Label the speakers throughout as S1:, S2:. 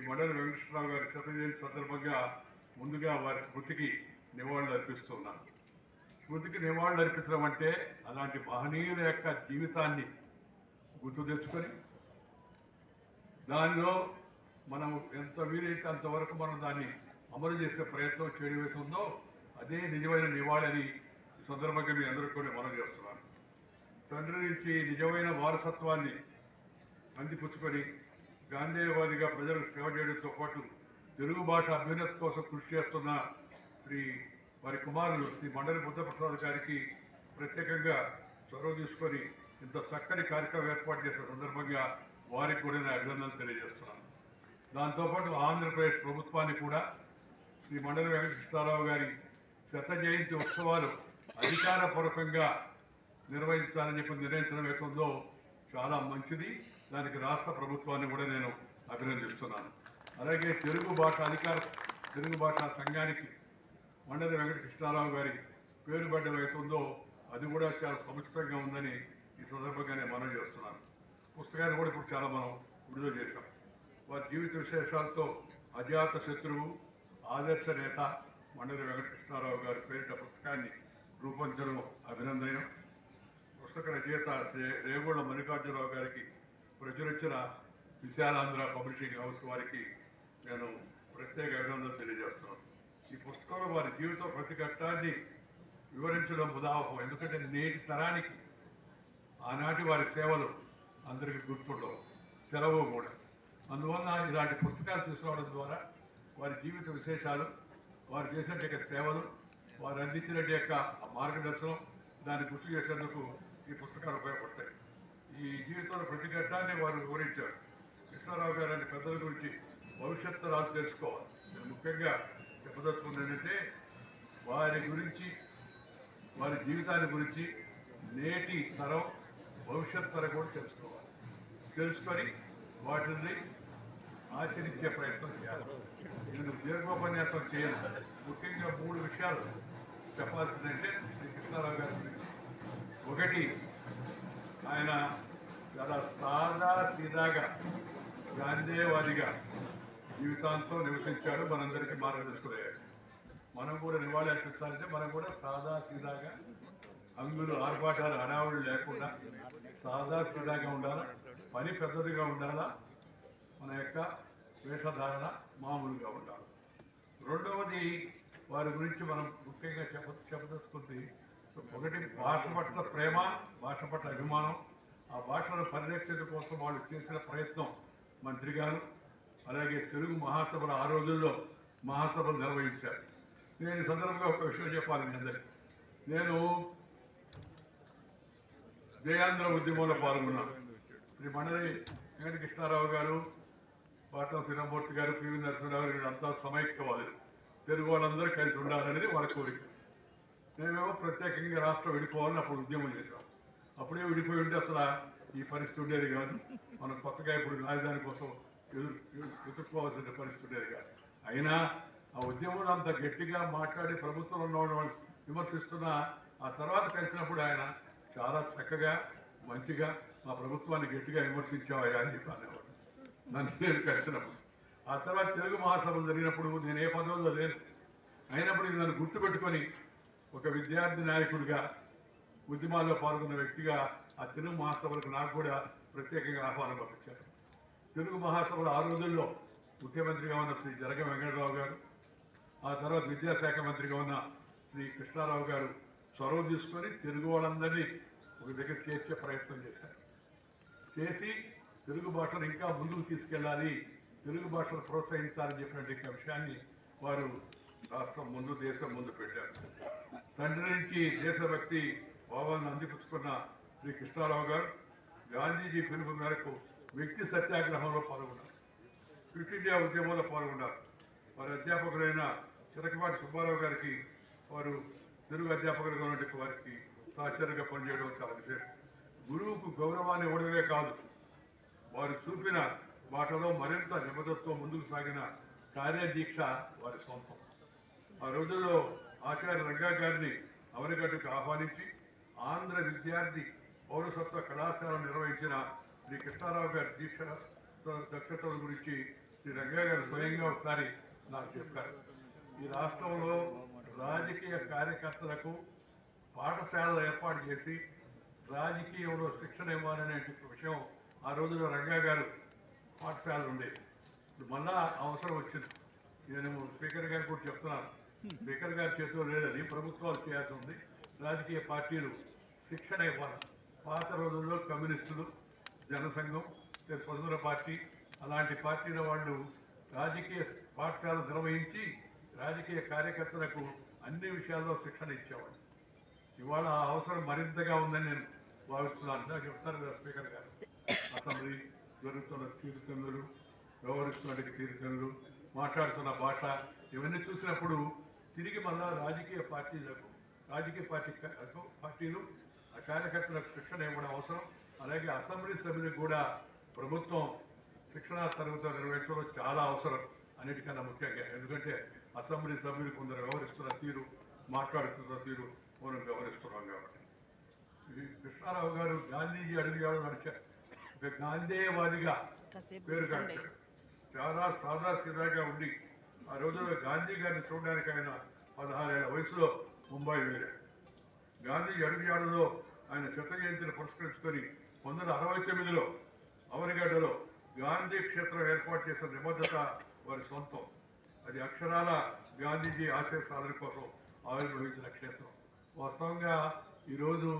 S1: మండలి వెంకటేశ్వరరావు గారి శతజయంతి సందర్భంగా ముందుగా వారి స్మృతికి నివాళులు అర్పిస్తున్నాను. స్మృతికి నివాళులు అర్పించడం అంటే అలాంటి మహనీయుల యొక్క జీవితాన్ని గుర్తు తెచ్చుకొని దానిలో మనం ఎంత వీలైతే అంతవరకు మనం దాన్ని అమలు చేసే ప్రయత్నం చేయవలసిందో అదే నిజమైన నివాళని ఈ సందర్భంగా మీ అందరూ కూడా మనం చేస్తున్నాను. తండ్రి నుంచి నిజమైన వారసత్వాన్ని అందిపుచ్చుకొని గాంధేయవాదిగా ప్రజలకు సేవ చేయడంతో పాటు తెలుగు భాష అభ్యున్నతి కోసం కృషి చేస్తున్న వారి కుమారులు శ్రీ మండలి బుద్ధప్రసాద్ గారికి ప్రత్యేకంగా చొరవ తీసుకొని ఇంత చక్కని కార్యక్రమం ఏర్పాటు చేసిన సందర్భంగా వారికి కూడా నేను అభినందనలు తెలియజేస్తున్నాను. దాంతోపాటు ఆంధ్రప్రదేశ్ ప్రభుత్వాన్ని కూడా శ్రీ మండలి వెంకటేశ్వరరావు గారి శత జయంతి ఉత్సవాలు అధికారపూర్వకంగా నిర్వహించాలని చెప్పి నిర్ణయించడం అవుతుందో చాలా మంచిది. దానికి రాష్ట్ర ప్రభుత్వాన్ని కూడా నేను అభినందిస్తున్నాను. అలాగే తెలుగు భాషా సంఘానికి మండలి వెంకటకృష్ణారావు గారి పేరుబడ్డం అవుతుందో అది కూడా చాలా సముచితంగా ఉందని ఈ సందర్భంగానే మనం చేస్తున్నాను. పుస్తకాన్ని కూడా ఇప్పుడు చాలా మనం విడుదల చేశాం. వారి జీవిత విశేషాలతో అజాత శత్రువు ఆదర్శ నేత మండలి వెంకటకృష్ణారావు గారి పేరిట పుస్తకాన్ని రూపొందించడం అభినందనం. పుస్తక రచయిత రేగోళ్ళ మల్లికార్జునరావు గారికి ప్రచురించిన విశాలాంధ్ర పబ్లిషింగ్ హౌస్ వారికి నేను ప్రత్యేక అభినందనలు తెలియజేస్తున్నాను. ఈ పుస్తకంలో వారి జీవిత ప్రతి ఘట్టాన్ని వివరించడం ఉదాహరణ. ఎందుకంటే నేటి తరానికి ఆనాటి వారి సేవలు అందరికీ గుర్తుండవు, సెలవు కూడా. అందువల్ల ఇలాంటి పుస్తకాలు తీసుకోవడం ద్వారా వారి జీవిత విశేషాలు, వారు చేసిన సేవలు, వారు అందించిన మార్గదర్శనం దాన్ని గుర్తు చేసేందుకు ఈ పుస్తకాలు ఉపయోగపడతాయి. ఈ జీవితంలో ప్రతి ఘట్టాన్ని వారు వివరించారు. కృష్ణారావు గారు అనే పెద్దల గురించి భవిష్యత్తు రాజు తెలుసుకోవాలి. నేను ముఖ్యంగా చెప్పదలుచుకుంది ఏంటంటే వారి గురించి, వారి జీవితాన్ని గురించి నేటి తరం, భవిష్యత్ తరం కూడా తెలుసుకొని వాటిని ఆచరించే ప్రయత్నం చేయాలి. నేను దీర్ఘోపన్యాసం చేయను. ముఖ్యంగా 3 విషయాలు చెప్పాల్సిందంటే శ్రీ కృష్ణారావు గారి గురించి. ఒకటి, ఆయన చాలా సాదా సీదాగా గాంధేయవాదిగా జీవితాంతం నివసించాడు. మనందరికీ మార్గదర్శకులయ్యాడు. మనం కూడా నివాళి అర్పించాలంటే మనం కూడా సాదా సీదాగా, అంగులు ఆర్భాటాలు హడావులు లేకుండా సాదా సీదాగా ఉండాలా, పని పెద్దదిగా ఉండాలా, మన యొక్క వేషధారణ మామూలుగా ఉండాలి. రెండవది, వారి గురించి మనం ముఖ్యంగా చెప్పదలుచుకుంది ఒకటి, భాష పట్ల ప్రేమ, భాష పట్ల అభిమానం. ఆ భాషను పరిరక్షణ కోసం వాళ్ళు చేసిన ప్రయత్నం మంత్రి గారు. అలాగే తెలుగు మహాసభలు ఆ రోజుల్లో మహాసభలు నిర్వహించారు. నేను ఈ సందర్భంగా ఒక విషయం చెప్పాలి మీ అందరికీ. నేను జయాంధ్ర ఉద్యమంలో పాల్గొన్నాను. శ్రీ మండలి వెంకటకృష్ణారావు గారు, పాటం శ్రీరామూర్తి గారు, పివి నరసింహరావు గారు అంతా సమైక్యవాదులు. తెలుగు వాళ్ళందరూ కలిసి ఉండాలనేది వాళ్ళ కోరిక. మేమేమో ప్రత్యేకంగా రాష్ట్రం విడిపోవాలని అప్పుడు ఉద్యమం చేశాం. అప్పుడే విడిపోయి ఉంటే అసలు ఈ పరిస్థితి ఉండేది కాదు. మనం కొత్తగా ఇప్పుడు రాజధాని కోసం ఎదుర్కోవాల్సిన పరిస్థితి ఉండేది కాదు. అయినా ఆ ఉద్యమంలో అంత గట్టిగా మాట్లాడి ప్రభుత్వంలో ఉన్న వాళ్ళు విమర్శిస్తున్న ఆ తర్వాత కలిసినప్పుడు ఆయన చాలా చక్కగా మంచిగా మా ప్రభుత్వాన్ని గట్టిగా విమర్శించావయ్యా అని చెప్పాను నన్ను నేను కలిసినప్పుడు. ఆ తర్వాత తెలుగు మహాసభలు జరిగినప్పుడు నేను ఏ పదవుల్లో లేను. అయినప్పుడు నన్ను గుర్తుపెట్టుకొని ఒక విద్యార్థి నాయకుడిగా, ఉద్యమాల్లో పాల్గొన్న వ్యక్తిగా ఆ తెలుగు మహాసభలకు నాకు కూడా ప్రత్యేకంగా ఆహ్వానం పంపించారు. తెలుగు మహాసభలు ఆ రోజుల్లో ముఖ్యమంత్రిగా ఉన్న శ్రీ జరగ వెంకటరావు గారు, ఆ తర్వాత విద్యాశాఖ మంత్రిగా ఉన్న శ్రీ కృష్ణారావు గారు చొరవ తీసుకొని తెలుగు వాళ్ళందరినీ ఒక దగ్గర చేర్చే ప్రయత్నం చేసి తెలుగు భాషను ఇంకా ముందుకు తీసుకెళ్ళాలి, తెలుగు భాషను ప్రోత్సహించాలని చెప్పినటువంటి విషయాన్ని వారు రాష్ట్రం ముందు, దేశం ముందు పెట్టారు. తండ్రి నుంచి దేశభక్తి భావాలను అందిపుచ్చుకున్న శ్రీ కృష్ణారావు గారు గాంధీజీ పిలుపు మేరకు వ్యక్తి సత్యాగ్రహంలో పాల్గొన్నారు. క్విట్ ఇండియా ఉద్యమంలో పాల్గొన్నారు. వారి అధ్యాపకులైన చిలకపాటి సుబ్బారావు గారికి, వారు తెలుగు అధ్యాపకులుగా ఉన్నటువంటి వారికి సహచరుగా పనిచేయడం చాలా విశేషం. గురువుకు గౌరవాన్ని ఇవ్వడమే కాదు, వారు చూపిన బాటలో మరింత నిబద్ధతతో ముందుకు సాగిన కార్యదీక్ష వారి సొంతం. ఆ రోజుల్లో ఆచార్య రంగా గారిని అవనిగడ్డకు ఆహ్వానించి ఆంధ్ర విద్యార్థి పౌరసత్వ కళాశాల నిర్వహించిన శ్రీ కృష్ణారావు గారి దీక్ష దక్షతల గురించి శ్రీ రంగా గారు స్వయంగా ఒకసారి నాకు చెప్పారు, ఈ రాష్ట్రంలో రాజకీయ కార్యకర్తలకు పాఠశాలలు ఏర్పాటు చేసి రాజకీయంలో శిక్షణ ఇవ్వాలనే విషయం ఆ రోజుల్లో రంగా గారు పాఠశాలలు ఉండేవి. ఇప్పుడు మళ్ళా అవసరం వచ్చింది. నేను స్పీకర్ గారు కూడా చెప్తున్నాను, స్పీకర్ గారి చేతిలో లేదని ప్రభుత్వాలు చేయాల్సి ఉంది. రాజకీయ పార్టీలు శిక్షణ ఇవ్వాలి. పాత రోజుల్లో కమ్యూనిస్టులు, జనసంఘం, స్వతంత్ర పార్టీ అలాంటి పార్టీల వాళ్ళు రాజకీయ పాఠశాలలు నిర్వహించి రాజకీయ కార్యకర్తలకు అన్ని విషయాల్లో శిక్షణ ఇచ్చేవాళ్ళు. ఇవాళ ఆ అవసరం మరింతగా ఉందని నేను భావిస్తున్నాను. నాకు చెప్తారు కదా స్పీకర్ గారు, అసెంబ్లీ జరుగుతున్న తీరుతెన్నులు, వ్యవహరిస్తున్న తీరుతెన్నులు, మాట్లాడుతున్న భాష ఇవన్నీ చూసినప్పుడు తిరిగి మళ్ళా రాజకీయ పార్టీలు ఆ కార్యకర్తలకు శిక్షణ ఇవ్వడం అవసరం. అలాగే అసెంబ్లీ సభ్యులకు కూడా ప్రభుత్వం శిక్షణా తరగతులు నిర్వహించడం చాలా అవసరం అన్నిటికన్నా ముఖ్యంగా. ఎందుకంటే అసెంబ్లీ సభ్యులు కొందరు వ్యవహరిస్తున్న తీరు, మాట్లాడుతున్న తీరు మనం వ్యవహరిస్తున్నాం కాబట్టి. కృష్ణారావు గారు గాంధీజీ అడుగుజాడలు నడిచారు. ఒక గాంధేయవాదిగా పేరు గాంచారు. చాలా సాదాసీదాగా ఉండి ఆ రోజుల్లో గాంధీ గారిని చూడడానికి ఆయన 16 ఏళ్ల వయసులో ముంబై వెళ్ళారు. గాంధీ అడుగుజాడలో ఆయన శత జయంతిని పురస్కరించుకొని 1969లో అవనిగడ్డలో గాంధీ క్షేత్రం ఏర్పాటు చేసిన నిబద్ధత వారి సొంతం. అది అక్షరాల గాంధీజీ ఆశయ సాధన కోసం ఆవిర్భవించిన క్షేత్రం. వాస్తవంగా ఈరోజు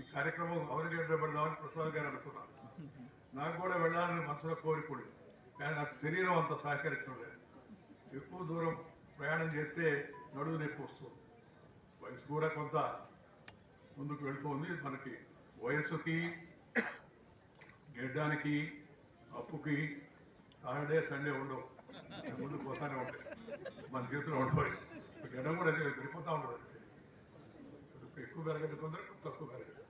S1: ఈ కార్యక్రమం అవనిగడ్డ పెడదామని ప్రసాద్ గారు అనుకున్నారు. నాకు కూడా వెళ్ళాలని మనసులో కోరికడు, కానీ నాకు శరీరం అంత సహకరించడం లేదు. ఎక్కువ దూరం ప్రయాణం చేస్తే నడువు నొప్పి వస్తుంది. వయసు కూడా కొంత ముందుకు వెళ్తుంది. మనకి వయస్సుకి, గెడ్డానికి, అప్పుకి సాటర్డే సండే ఉండవు, ముందు పోతానే ఉంటాయి. మన చేతిలో ఉండవు. గెడ్డం కూడా వెళ్ళిపోతూ ఉండదు. ఎక్కువ పెరగదు, కొందరు తక్కువ పెరగదు.